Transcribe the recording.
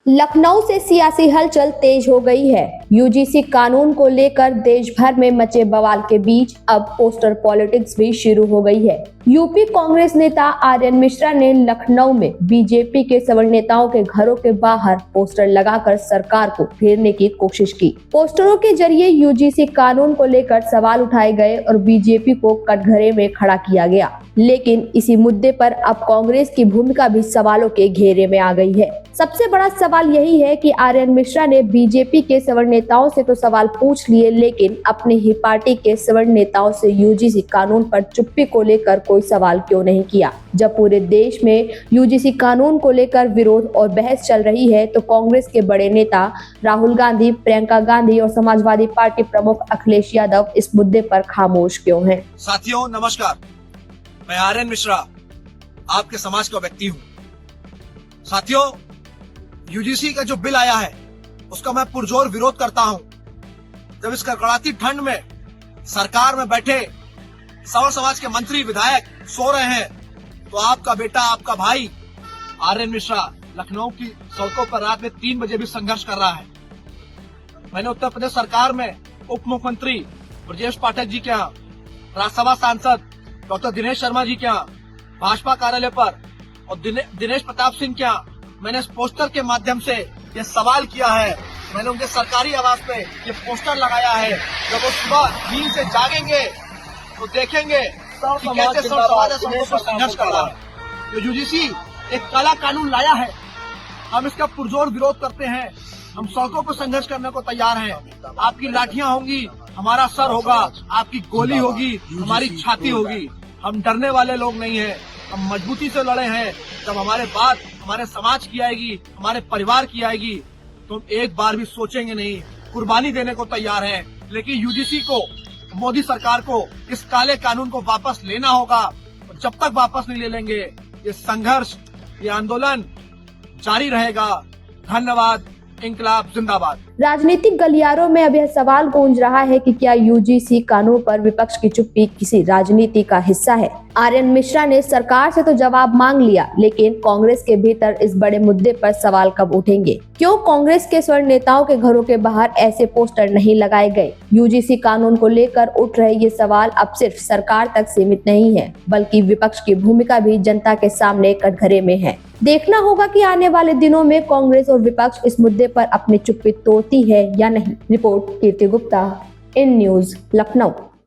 लखनऊ से सियासी हलचल तेज हो गई है। यूजीसी कानून को लेकर देश भर में मचे बवाल के बीच अब पोस्टर पॉलिटिक्स भी शुरू हो गई है। यूपी कांग्रेस नेता आर्यन मिश्रा ने लखनऊ में बीजेपी के सवर्ण नेताओं के घरों के बाहर पोस्टर लगाकर सरकार को घेरने की कोशिश की। पोस्टरों के जरिए यूजीसी कानून को लेकर सवाल उठाए गए और बीजेपी को कटघरे में खड़ा किया गया। लेकिन इसी मुद्दे पर अब कांग्रेस की भूमिका भी सवालों के घेरे में आ गई है। सबसे बड़ा सवाल यही है कि आर्यन मिश्रा ने बीजेपी के सवर्ण नेताओं से तो सवाल पूछ लिए, लेकिन अपनी ही पार्टी के सवर्ण नेताओं से यूजीसी कानून पर चुप्पी को लेकर कोई सवाल क्यों नहीं किया। जब पूरे देश में यूजीसी कानून को लेकर विरोध और बहस चल रही है, तो कांग्रेस के बड़े नेता राहुल गांधी, प्रियंका गांधी और समाजवादी पार्टी प्रमुख अखिलेश यादव इस मुद्दे पर खामोश क्यों हैं? साथियों नमस्कार, मैं आर्यन मिश्रा आपके समाज का व्यक्ति हूँ। साथियों, यूजीसी का जो बिल आया है उसका मैं पुरजोर विरोध करता हूँ। जब इस कड़कड़ाती ठंड में सरकार में बैठे सवर्ण समाज के मंत्री विधायक सो रहे हैं, तो आपका बेटा, आपका भाई आर्यन मिश्रा लखनऊ की सड़कों पर रात में 3 बजे भी संघर्ष कर रहा है। मैंने उत्तर प्रदेश सरकार में उप मुख्यमंत्री ब्रजेश पाठक जी के यहाँ, राज्यसभा सांसद डॉक्टर दिनेश शर्मा जी के यहाँ, भाजपा कार्यालय पर और दिनेश प्रताप सिंह के यहाँ मैंने इस पोस्टर के माध्यम से ये सवाल किया है। मैंने उनके सरकारी आवास पे ये पोस्टर लगाया है। जब वो सुबह नींद से जागेंगे तो देखेंगे कि कैसे संघर्ष कर रहा है। जो यूजीसी एक काला कानून लाया है, हम इसका पुरजोर विरोध करते हैं। हम सड़कों पर संघर्ष करने को तैयार हैं। आपकी लाठियां होंगी, हमारा सर होगा, आपकी गोली होगी, हमारी छाती होगी। हम डरने वाले लोग नहीं हैं, हम मजबूती से लड़े हैं। जब हमारे बात हमारे समाज की आएगी, हमारे परिवार की आएगी, तो हम एक बार भी सोचेंगे नहीं, कुर्बानी देने को तैयार हैं। लेकिन यूजीसी को, मोदी सरकार को इस काले कानून को वापस लेना होगा। और जब तक वापस नहीं ले लेंगे, ये संघर्ष, ये आंदोलन जारी रहेगा। धन्यवाद। इंकलाब जिंदाबाद। राजनीतिक गलियारों में अब यह सवाल गूंज रहा है कि क्या यूजीसी कानून पर विपक्ष की चुप्पी किसी राजनीति का हिस्सा है। आर्यन मिश्रा ने सरकार से तो जवाब मांग लिया, लेकिन कांग्रेस के भीतर इस बड़े मुद्दे पर सवाल कब उठेंगे? क्यों कांग्रेस के स्वर्ण नेताओं के घरों के बाहर ऐसे पोस्टर नहीं लगाए गए? यूजीसी कानून को लेकर उठ रहे ये सवाल अब सिर्फ सरकार तक सीमित नहीं है, बल्कि विपक्ष की भूमिका भी जनता के सामने कटघरे में है। देखना होगा कि आने वाले दिनों में कांग्रेस और विपक्ष इस मुद्दे पर अपनी चुप्पी तोड़ती है या नहीं। Report Kirti Gupta, in news, Lucknow.